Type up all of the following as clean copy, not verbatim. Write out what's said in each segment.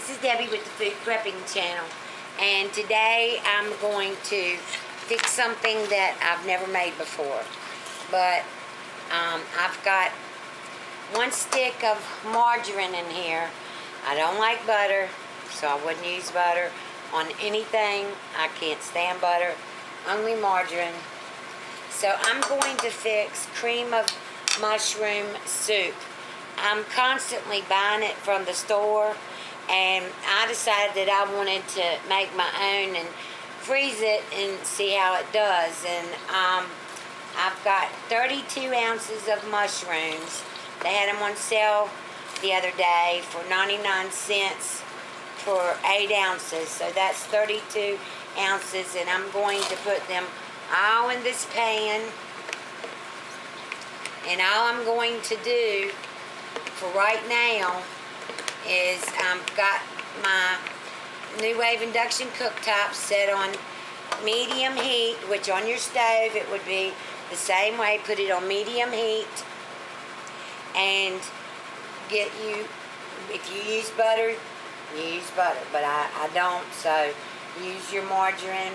this is Debbie with the Food Prepping channel, and today I'm going to fix something that I've never made before. But I've got 1 stick of margarine in here. I don't like butter, so I wouldn't use butter on anything. I can't stand butter, only margarine. So I'm going to fix cream of mushroom soup. I'm constantly buying it from the store, and I decided that I wanted to make my own and freeze it and see how it does. And I've got 32 ounces of mushrooms. They had them on sale the other day for 99 cents for 8 ounces. So that's 32 ounces, and I'm going to put them all in this pan. And all I'm going to do for right now is I've got my New Wave induction cooktop set on medium heat, which on your stove it would be the same way. Put it on medium heat, and if you use butter, you use butter, but I don't, so use your margarine.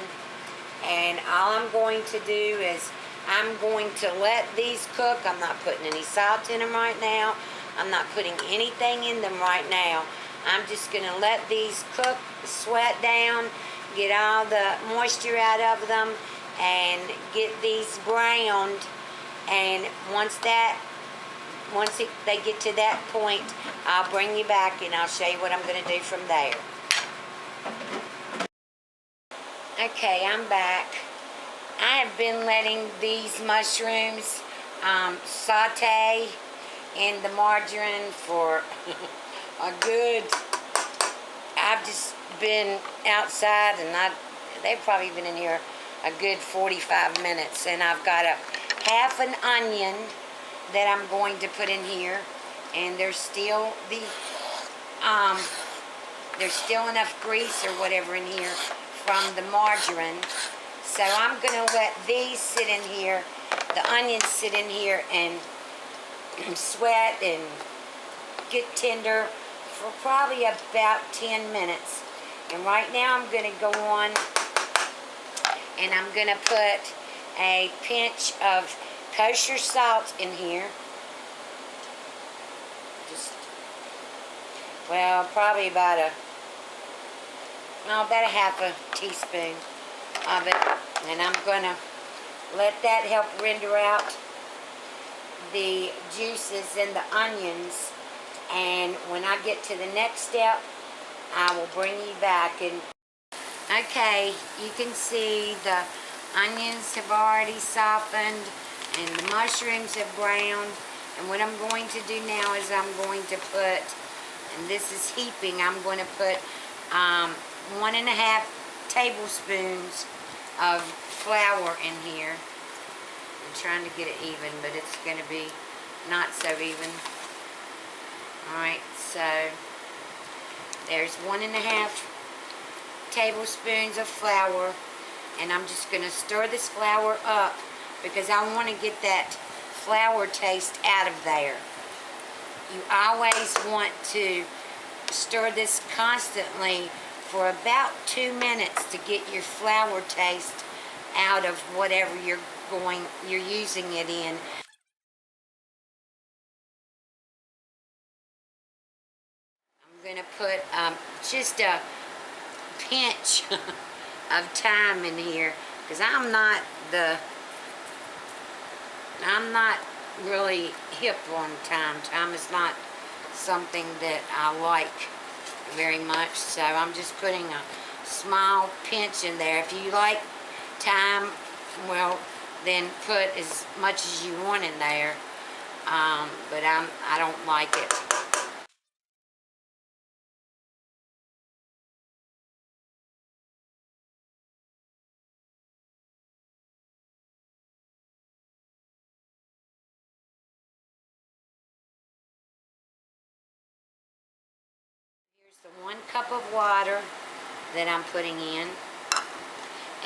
And all I'm going to do is I'm going to let these cook. I'm not putting any salt in them right now. I'm not putting anything in them right now. I'm just going to let these cook, sweat down, get all the moisture out of them, and get these browned. And once they get to that point, I'll bring you back and I'll show you what I'm going to do from there. Okay, I'm back. I have been letting these mushrooms saute in the margarine for I've just been outside, and they've probably been in here a good 45 minutes, and I've got a half an onion that I'm going to put in here, and there's still enough grease or whatever in here from the margarine. So I'm going to let these sit in here, the onions sit in here and sweat and get tender for probably about 10 minutes. And right now I'm going to go on and I'm going to put a pinch of kosher salt in here. Probably about a half a teaspoon of it. And I'm going to let that help render out the juices in the onions. And when I get to the next step, I will bring you back. And okay, you can see the onions have already softened and the mushrooms have browned. And what I'm going to do now is I'm going to put, and this is heaping, I'm going to put 1.5 tablespoons of flour in here. I'm trying to get it even, but it's going to be not so even. Alright, so there's 1.5 tablespoons of flour, and I'm just going to stir this flour up because I want to get that flour taste out of there. You always want to stir this constantly for about 2 minutes to get your flour taste out of whatever you're using it in. I'm going to put just a pinch of thyme in here because I'm not really hip on thyme. Thyme is not something that I like very much, so I'm just putting a small pinch in there. If you like thyme, well, then put as much as you want in there, but I don't like it. Here's the 1 cup of water that I'm putting in,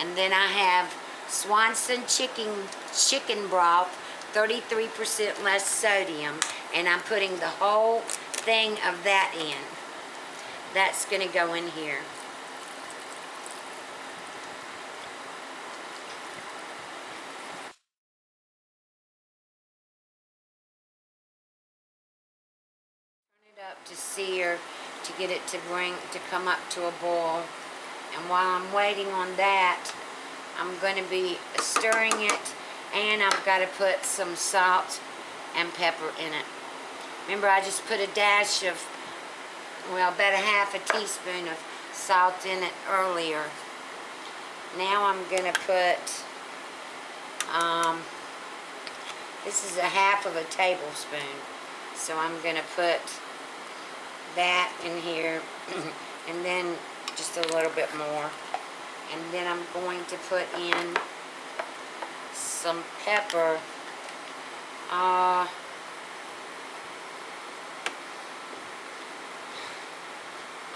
and then I have Swanson chicken broth, 33% less sodium, and I'm putting the whole thing of that in. that's going to go in here. Turn it up to sear, to get it to come up to a boil. And while I'm waiting on that, I'm going to be stirring it, and I've got to put some salt and pepper in it. Remember, I just put a dash of, well, about a half a teaspoon of salt in it earlier. Now I'm going to put, this is a half of a tablespoon. So I'm going to put that in here, and then just a little bit more. And then I'm going to put in some pepper.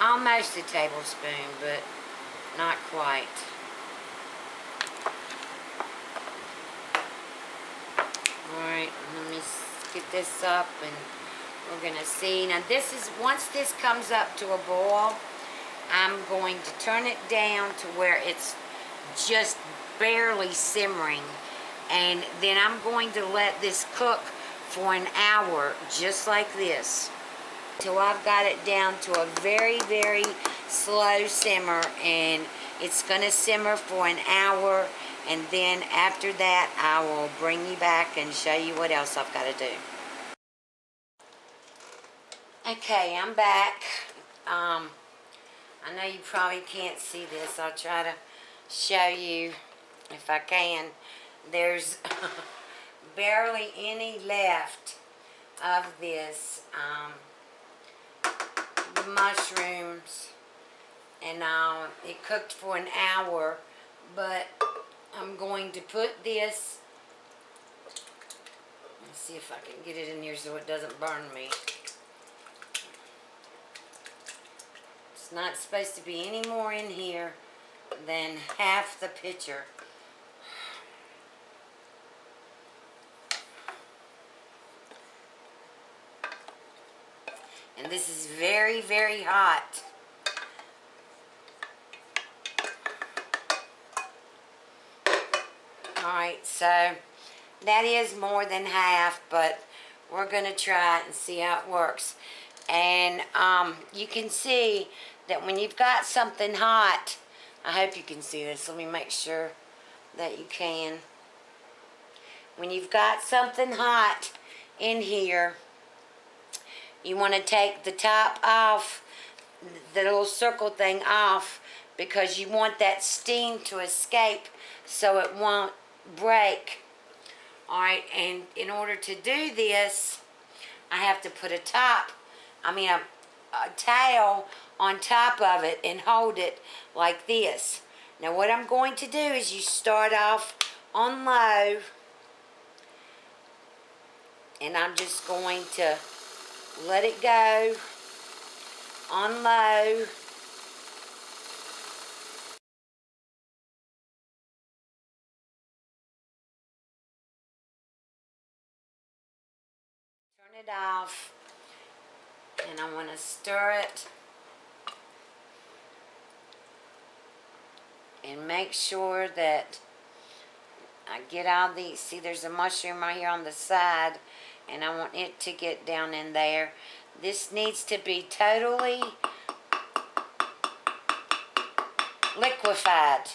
Almost a tablespoon, but not quite. Alright, let me get this up, and we're going to see. Now this is, once this comes up to a boil, I'm going to turn it down to where it's just barely simmering. And then I'm going to let this cook for an hour, just like this, till I've got it down to a very, very slow simmer. And it's going to simmer for an hour. And then after that, I will bring you back and show you what else I've got to do. Okay, I'm back. I know you probably can't see this. I'll try to show you if I can. There's barely any left of this, the mushrooms, and it cooked for an hour, but I'm going to put this, let's see if I can get it in here so it doesn't burn me. It's not supposed to be any more in here than half the pitcher. And this is very, very hot. Alright, so that is more than half, but we're going to try it and see how it works. And you can see that when you've got something hot, I hope you can see this. Let me make sure that you can. When you've got something hot in here, you want to take the top off, the little circle thing off, because you want that steam to escape so it won't break. Alright, and in order to do this, I have to put a towel on top of it and hold it like this. Now what I'm going to do is you start off on low, and I'm just going to let it go on low. Turn it off, and I want to stir it and make sure that I get all these. See, there's a mushroom right here on the side, and I want it to get down in there. This needs to be totally liquefied.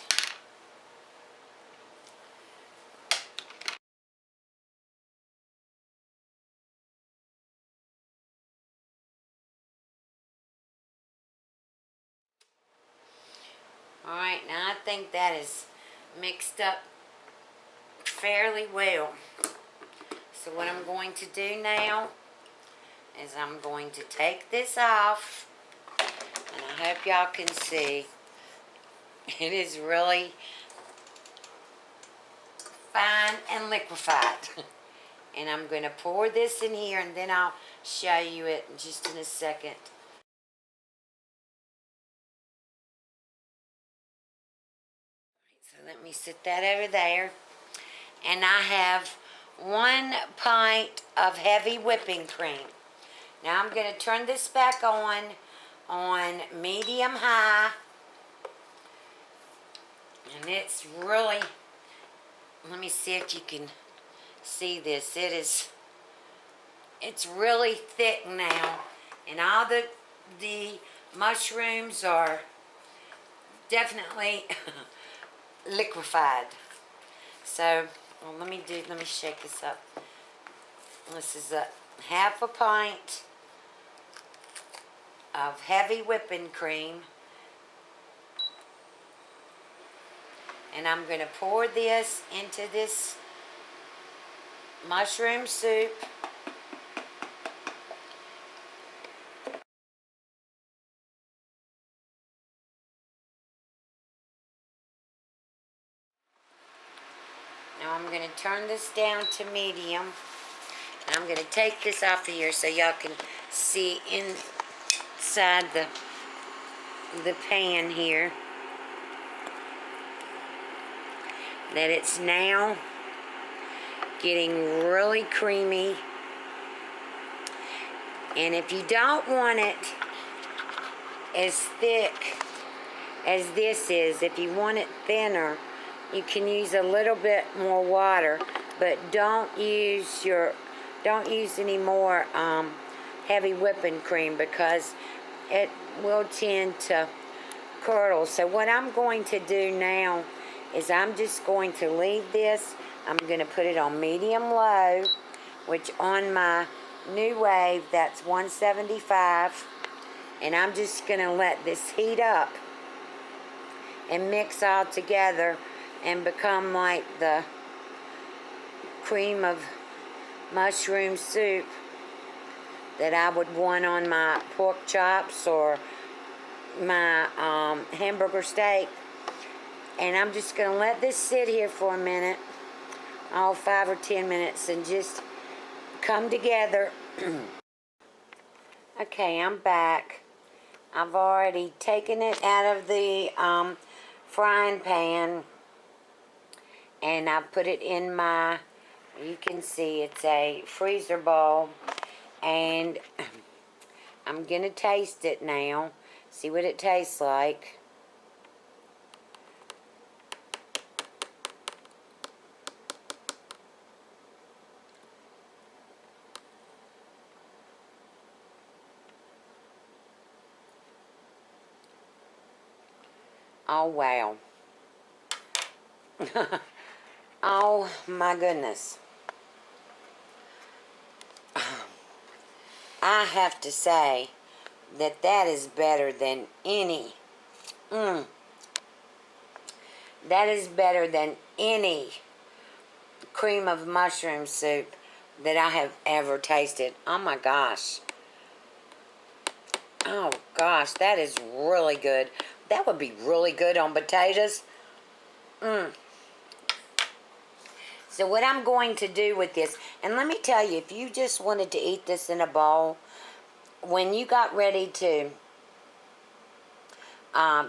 Alright, now I think that is mixed up fairly well. So what I'm going to do now is I'm going to take this off, and I hope y'all can see. It is really fine and liquefied. And I'm going to pour this in here, and then I'll show you it just in a second. So let me set that over there. And I have 1 pint of heavy whipping cream. Now I'm going to turn this back on on medium high. And it's really, let me see if you can see this. It's really thick now. And all the mushrooms are definitely liquefied. So, well, let me shake this up. This is a half a pint of heavy whipping cream. And I'm going to pour this into this mushroom soup. Now I'm going to turn this down to medium. And I'm going to take this off of here so y'all can see inside the pan here that it's now getting really creamy. And if you don't want it as thick as this is, if you want it thinner, you can use a little bit more water, but don't use any more heavy whipping cream because it will tend to curdle. So what I'm going to do now is I'm just going to leave this. I'm going to put it on medium low, which on my new wave, that's 175. And I'm just going to let this heat up and mix all together and become like the cream of mushroom soup that I would want on my pork chops or my hamburger steak. And I'm just going to let this sit here for a minute, 5 or 10 minutes, and just come together. Okay, I'm back. I've already taken it out of the frying pan, and I put it in my, you can see it's a freezer bowl, and I'm going to taste it now, see what it tastes like. Oh, wow. Oh, my goodness. I have to say that is better than any. That is better than any cream of mushroom soup that I have ever tasted. Oh, my gosh. Oh, gosh, that is really good. That would be really good on potatoes. So what I'm going to do with this, and let me tell you, if you just wanted to eat this in a bowl, when you got ready to,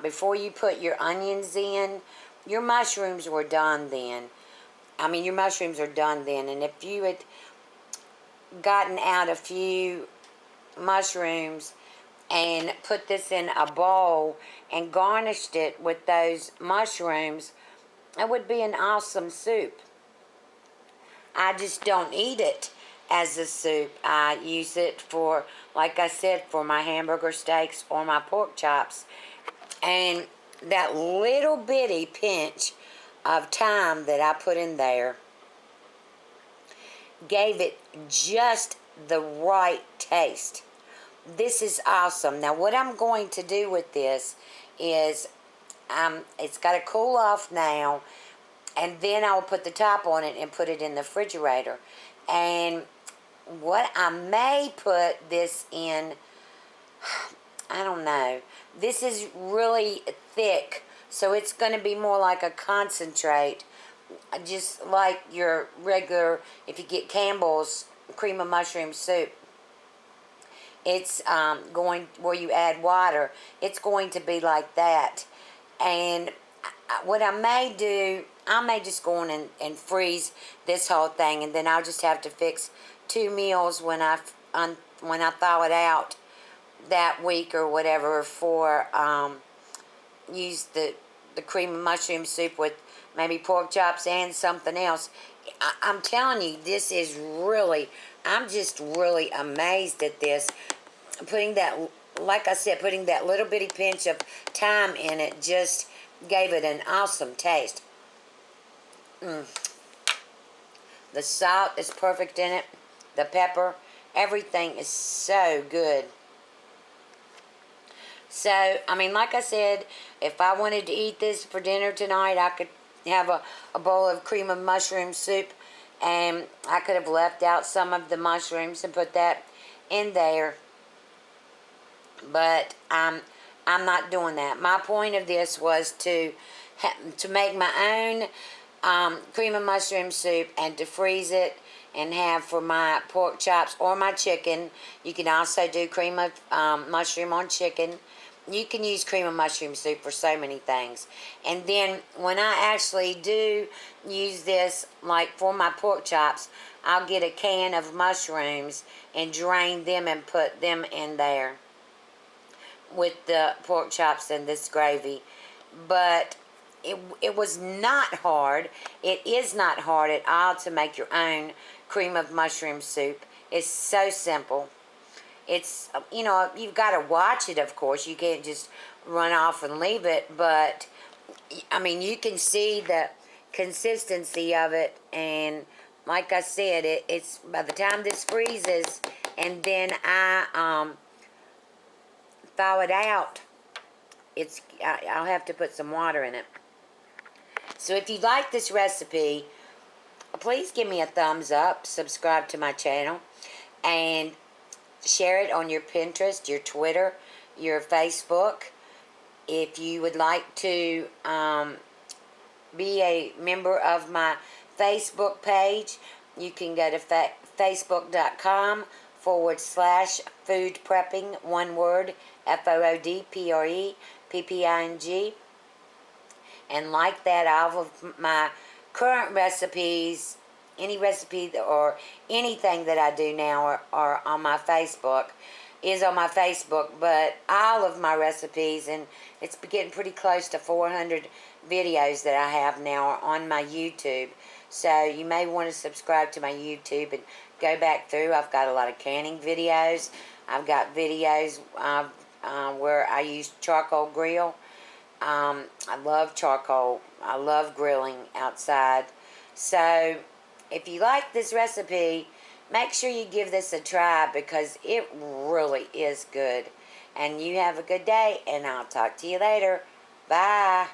before you put your onions in, your mushrooms were done then. I mean, your mushrooms are done then. And if you had gotten out a few mushrooms and put this in a bowl and garnished it with those mushrooms, it would be an awesome soup. I just don't eat it as a soup. I use it for, like I said, for my hamburger steaks or my pork chops. And that little bitty pinch of thyme that I put in there gave it just the right taste. This is awesome. Now what I'm going to do with this is, it's got to cool off now, and then I'll put the top on it and put it in the refrigerator. And what I may put this in, I don't know. This is really thick, so it's going to be more like a concentrate, just like your regular, if you get Campbell's cream of mushroom soup. It's going, where you add water, it's going to be like that. And what I may do, I may just go on and freeze this whole thing, and then I'll just have to fix 2 meals when I thaw it out that week or whatever for use the cream of mushroom soup with maybe pork chops and something else. I'm telling you, this is really, I'm just really amazed at this. Putting that, like I said, putting that little bitty pinch of thyme in it just gave it an awesome taste. The salt is perfect in it. The pepper, everything is so good. So, I mean, like I said, if I wanted to eat this for dinner tonight, I could have a bowl of cream of mushroom soup, and I could have left out some of the mushrooms and put that in there. But I'm not doing that. My point of this was to make my own cream of mushroom soup and to freeze it and have for my pork chops or my chicken. You can also do cream of mushroom on chicken. You can use cream of mushroom soup for so many things. And then when I actually do use this, like for my pork chops, I'll get a can of mushrooms and drain them and put them in there with the pork chops and this gravy. But it was not hard. It is not hard at all to make your own cream of mushroom soup. It's so simple. It's, you know, you've got to watch it, of course. You can't just run off and leave it. But, I mean, you can see the consistency of it. And like I said, it's by the time this freezes and then I thaw it out, I'll have to put some water in it. So if you like this recipe, please give me a thumbs up, subscribe to my channel, and share it on your Pinterest, your Twitter, your Facebook. If you would like to be a member of my Facebook page, you can go to facebook.com/foodprepping, one word, FoodPrepping, and like that. All of my current recipes, any recipe or anything that I do now are on my Facebook, is on my Facebook, but all of my recipes, and it's getting pretty close to 400 videos that I have now are on my YouTube. So you may want to subscribe to my YouTube and go back through. I've got a lot of canning videos. I've got videos where I use charcoal grill. I love charcoal. I love grilling outside. So if you like this recipe, make sure you give this a try because it really is good. And you have a good day, and I'll talk to you later. Bye.